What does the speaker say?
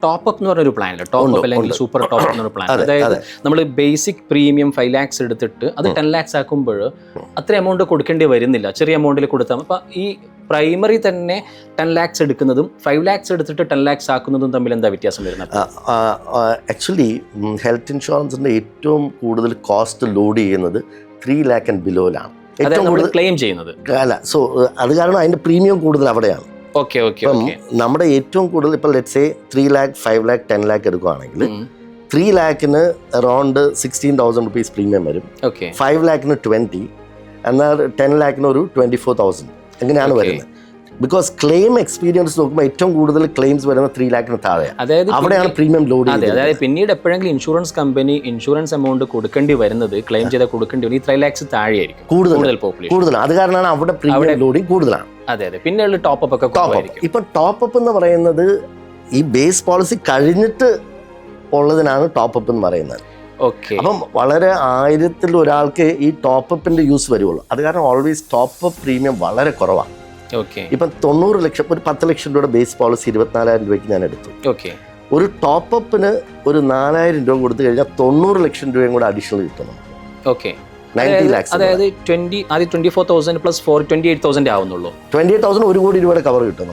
Top up എന്ന് പറഞ്ഞൊരു plan അല്ല, ടോപ്പ് അപ്പ് അല്ലെങ്കിൽ സൂപ്പർ ടോപ്പ് എന്നൊരു പ്ലാൻ. അതായത് നമ്മൾ ബേസിക് പ്രീമിയം 5 lakhs എടുത്തിട്ട് അത് 10 lakhs ആക്കുമ്പോൾ അത്ര എമൗണ്ട് കൊടുക്കേണ്ടി വരുന്നില്ല, ചെറിയ എമൗണ്ടിൽ കൊടുത്താൽ. അപ്പം ഈ പ്രൈമറി തന്നെ 10 lakhs എടുക്കുന്നതും 5 lakhs എടുത്തിട്ട് 10 lakhs ആക്കുന്നതും തമ്മിൽ എന്താ വ്യത്യാസം വരുന്നത്? ആക്ച്വലി ഹെൽത്ത് ഇൻഷുറൻസിൻ്റെ ഏറ്റവും കൂടുതൽ കോസ്റ്റ് ലോഡ് ചെയ്യുന്നത് 3 lakh and ബിലോയിലാണ് ഏറ്റവും കൂടുതൽ ക്ലെയിം ചെയ്യുന്നത്. അല്ല, സോ അത് കാരണം അതിൻ്റെ പ്രീമിയം കൂടുതൽ അവിടെയാണ്. ഇപ്പം നമ്മുടെ ഏറ്റവും കൂടുതൽ ഇപ്പം let's say 3 lakh, 5 lakh, 10 lakh എടുക്കുകയാണെങ്കിൽ 3 lakhന് അറൗണ്ട് 16,000 rupees പ്രീമിയം വരും. 5 lakhന് 20, എന്നാൽ 10 lakhന് ഒരു 24,000 അങ്ങനെയാണ് വരുന്നത്. ബിക്കോസ് ക്ലെയിം എക്സ്പീരിയൻസ് നോക്കുമ്പോൾ ഏറ്റവും കൂടുതൽ ക്ലെയിംസ് വരുന്നത് 3 lakhന് താഴെ, അവിടെയാണ് പ്രീമിയം ലോഡ് ചെയ്യുന്നത്. അതായത് പിന്നീട് എപ്പോഴെങ്കിലും ഇൻഷുറൻസ് കമ്പനി ഇൻഷുറൻസ് എമൗണ്ട് കൊടുക്കേണ്ടി വരുന്നത്, ക്ലെയിം ചെയ്താൽ കൊടുക്കേണ്ടി വരുന്നത് 3 lakhs താഴെയായിരിക്കും കൂടുതൽ. അത് കാരണമാണ് അവിടെ പ്രീമിയം ലോഡിങ് കൂടുതലാണ്. അതെ, പിന്നെയുള്ള ടോപ്പ് അപ്പ് ഒക്കെ ഇപ്പൊ ടോപ്പ് അപ്പ് എന്ന് പറയുന്നത് ഈ ബേസ് പോളിസി കഴിഞ്ഞിട്ട് ഉള്ളതിനാണ് ടോപ്പ് അപ്പ് എന്ന് പറയുന്നത്. അപ്പം വളരെ 1000-ൽ ഒരാൾക്ക് ഈ ടോപ്പ് അപ്പിന്റെ യൂസ് വരുള്ളൂ. അത് കാരണം ഓൾവേസ് ടോപ്പ് അപ്പ് പ്രീമിയം വളരെ കുറവാണ്. ഇപ്പം 90 ലക്ഷം, ഒരു 10 ലക്ഷം രൂപയുടെ ബേസ് പോളിസി 24,000 രൂപയ്ക്ക് ഞാൻ എടുത്തു. ഒരു ടോപ്പ് അപ്പിന് ഒരു 4,000 രൂപ കൊടുത്തു കഴിഞ്ഞാൽ 90 ലക്ഷം രൂപയും കൂടെ അഡീഷണൽ കിട്ടുന്നു. 90 lakhs. അതായത് 24,000 പ്ലസ് 28,000 ആവുന്നുള്ളൂ. 28,000 1 കോടി രൂപയുടെ കവർ കിട്ടുന്നു.